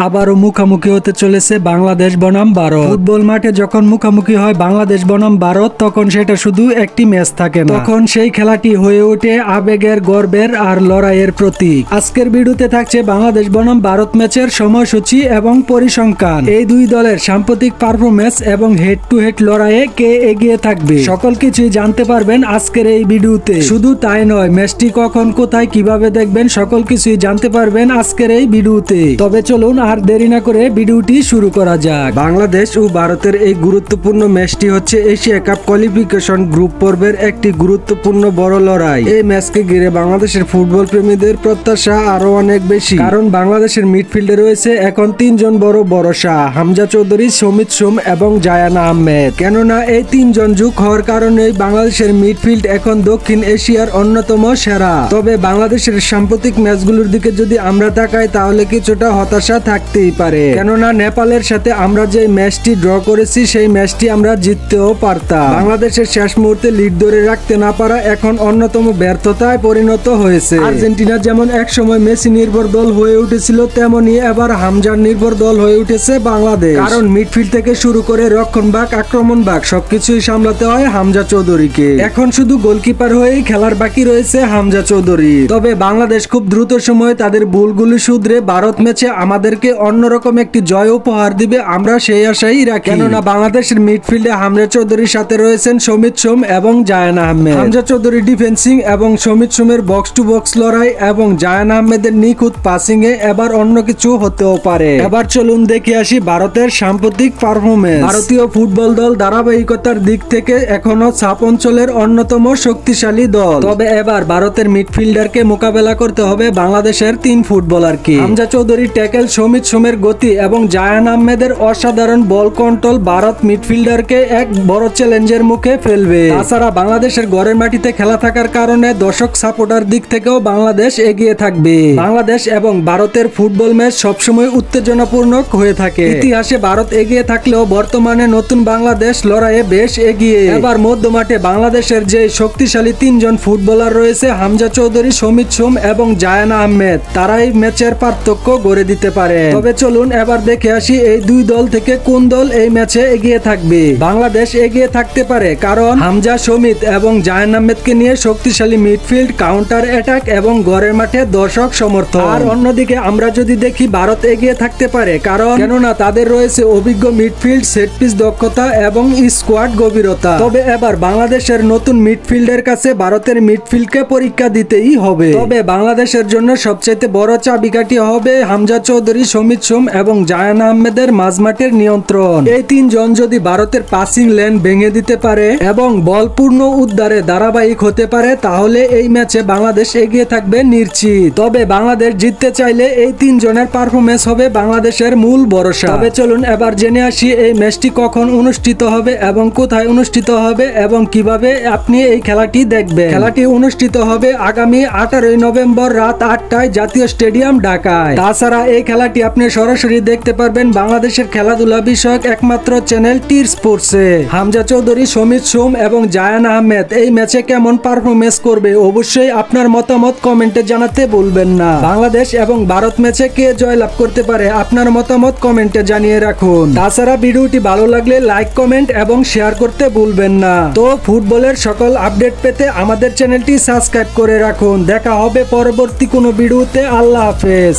আবারও মুখোমুখি হতে চলেছে বাংলাদেশ বনাম ভারত। ফুটবল মাঠে যখন মুখোমুখি হয় বাংলাদেশ বনাম ভারত তখন সেটা শুধু একটি ম্যাচ থাকে না, তখন সেই খেলাটি হয়ে ওঠে আবেগের, গর্বের আর লড়াইয়ের প্রতীক। আজকের ভিডিওতে থাকছে বাংলাদেশ বনাম ভারত ম্যাচের সময়সূচি এবং পরিসংখ্যান, এই দুই দলের সাম্প্রতিক পারফরমেন্স এবং হেড টু হেড লড়াইয়ে কে এগিয়ে থাকবে, সকল কিছুই জানতে পারবেন আজকের এই ভিডিওতে। শুধু তাই নয়, ম্যাচটি কখন, কোথায়, কিভাবে দেখবেন সকল কিছুই জানতে পারবেন আজকের এই ভিডিওতে। তবে চলুন আর দেরি না করে ভিডিওটি শুরু করা যাক। বাংলাদেশ ও ভারতের এই গুরুত্বপূর্ণ ম্যাচটি হচ্ছে এশিয়া কাপ কোয়ালিফিকেশন গ্রুপ পর্বের একটি গুরুত্বপূর্ণ বড় লড়াই। এই ম্যাচকে ঘিরে বাংলাদেশের ফুটবল প্রেমীদের প্রত্যাশা আরো অনেক বেশি, কারণ বাংলাদেশের মিডফিল্ডে রয়েছে এখন তিনজন বড় ভরসা: হামজা চৌধুরী, সমিত সোম এবং জায়ান আহমেদ। কেননা এই তিনজন যোগ হওয়ার কারণেই বাংলাদেশের মিডফিল্ড এখন দক্ষিণ এশিয়ার অন্যতম সেরা। তবে বাংলাদেশের সাম্প্রতিক ম্যাচগুলোর দিকে যদি আমরা তাকাই তাহলে কিছুটা হতাশা থাকতেই পারে, কেননা নেপালের সাথে আমরা যে ম্যাচটি ড্র করেছি সেই ম্যাচটি আমরা জিততেও পারতাম। বাংলাদেশের শেষ মুহূর্তে লিড ধরে রাখতে না পারা এখন অন্যতম ব্যর্থতায় পরিণত হয়েছে। আর্জেন্টিনা যেমন একসময় মেসি নির্ভর দল হয়ে উঠেছিল, তেমনি এবার হামজার নির্ভর দল হয়ে উঠেছে বাংলাদেশ, কারণ মিডফিল্ড থেকে শুরু করে রক্ষণ ভাগ, আক্রমণ ভাগ সবকিছুই সামলাতে হয় হামজা চৌধুরীকে। এখন শুধু গোলকিপার হয়েই খেলার বাকি রয়েছে হামজা চৌধুরী। তবে বাংলাদেশ খুব দ্রুত সময়ে তাদের ভুলগুলি শুধরে ভারত ম্যাচে আমাদেরকে অন্যরকম একটি জয় উপহার দিবে, আমরা সেই আশাই রাখি। কেননা বাংলাদেশের মিডফিল্ডে হামজা চৌধুরীর সাথে রয়েছেন সমিত সোম এবং জায়ান আহমেদ। হামজা চৌধুরী ডিফেন্সিং এবং সমিত সোমের বক্স টু বক্স লড়াই এবং জায়ান আহমেদের নিখুঁত পাসিং এ এবার অন্য কিছু হতেও পারে। এবার চলুন দেখে আসি ভারতের সাম্প্রতিক পারফরমেন্স। ভারতীয় ফুটবল দল ধারাবাহিকতার দিক থেকে এখনো সাপ অঞ্চলের অন্যতম শক্তিশালী দল। তবে এবার ভারতের মিডফিল্ডারকে মোকাবেলা করতে হবে বাংলাদেশের তিন ফুটবলারকে। হামজা চৌধুরীর ট্যাকেল, সমিত সোমের গতি এবং জায়ান আহমেদের অসাধারণ বল কন্ট্রোল ভারত মিডফিল্ডারকে এক বড় চ্যালেঞ্জের মুখে ফেলবে। তাছাড়া বাংলাদেশের ঘরের মাটিতে খেলা থাকার কারণে দর্শক সাপোর্টার দিক থেকেও বাংলাদেশ এগিয়ে থাকবে। বাংলাদেশ এবং ভারতের ফুটবল ম্যাচ সবসময় উত্তেজনাপূর্ণ হয়ে থাকে। ইতিহাসে ভারত এগিয়ে থাকলেও বর্তমানে নতুন বাংলাদেশ লড়াইয়ে বেশ এগিয়ে। এবার মধ্যমাঠে বাংলাদেশের যে শক্তিশালী তিনজন ফুটবলার রয়েছে হামজা চৌধুরী, সমিত সোম এবং জায়ান আহমেদ, তারাই ম্যাচের পার্থক্য গড়ে দিতে পারে। তবে চলুন এবার দেখে আসি এই দুই দল থেকে কোন দল এই ম্যাচে এগিয়ে থাকবে। বাংলাদেশ এগিয়ে থাকতে পারে, কারণ হামজা, সমিত এবং জায়ান আহমেদকে নিয়ে শক্তিশালী মিডফিল্ড, কাউন্টার অ্যাটাক এবং ঘরের মাঠে দর্শক সমর্থন। আর অন্যদিকে আমরা যদি দেখি ভারত এগিয়ে থাকতে পারে, কারণ কেননা তাদের রয়েছে অভিজ্ঞ মিডফিল্ড, সেট পিস দক্ষতা এবং স্কোয়াড গভীরতা। তবে এবার বাংলাদেশের নতুন মিডফিল্ডের কাছে ভারতের মিডফিল্ডকে পরীক্ষা দিতেই হবে। তবে বাংলাদেশের জন্য সবচেয়ে বড় চাবিকাঠি হবে হামজা চৌধুরী, সমিত সোম এবং জায়ান আহমেদের মাঝমাঠের নিয়ন্ত্রণ। এই তিনজন যদি ভারতের পাসিং লেন ভেঙে দিতে পারে এবং বলপূর্ণ উদ্ধারে ধারাবাহিক হতে পারে তাহলে এই ম্যাচে বাংলাদেশ এগিয়ে থাকবে নিশ্চিত। তবে বাংলাদেশ জিততে চাইলে এই তিনজনের পারফরমেন্স হবে বাংলাদেশের মূল ভরসা। তবে চলুন এবার জেনে আসি এই ম্যাচটি কখন অনুষ্ঠিত হবে এবং কোথায় অনুষ্ঠিত হবে এবং কিভাবে আপনি এই খেলাটি দেখবেন। খেলাটি অনুষ্ঠিত হবে আগামী 18 নভেম্বর রাত 8টায় জাতীয় স্টেডিয়াম ঢাকায়। তাছাড়া এই খেলাটি আপনি সরাসরি দেখতে পারবেন বাংলাদেশের খেলাধুলা বিষয়ক একমাত্র চ্যানেল টির স্পোর্টসে। হামজা চৌধুরী, সমিত সোম এবং জায়ান আহমেদ এই ম্যাচে কেমন পারফরমেন্স করবে অবশ্যই আপনার মতামত কমেন্টে জানাতে ভুলবেন না। বাংলাদেশ এবং ভারত ম্যাচে কে জয়লাভ করতে পারে আপনার মতামত কমেন্টে জানিয়ে রাখুন। তাছাড়া ভিডিওটি ভালো লাগলে লাইক, কমেন্ট এবং শেয়ার করতে ভুলবেন না। তো ফুটবলের সকল আপডেট পেতে আমাদের চ্যানেলটি সাবস্ক্রাইব করে রাখুন। দেখা হবে পরবর্তী কোনো ভিডিওতে। আল্লাহ হাফেজ।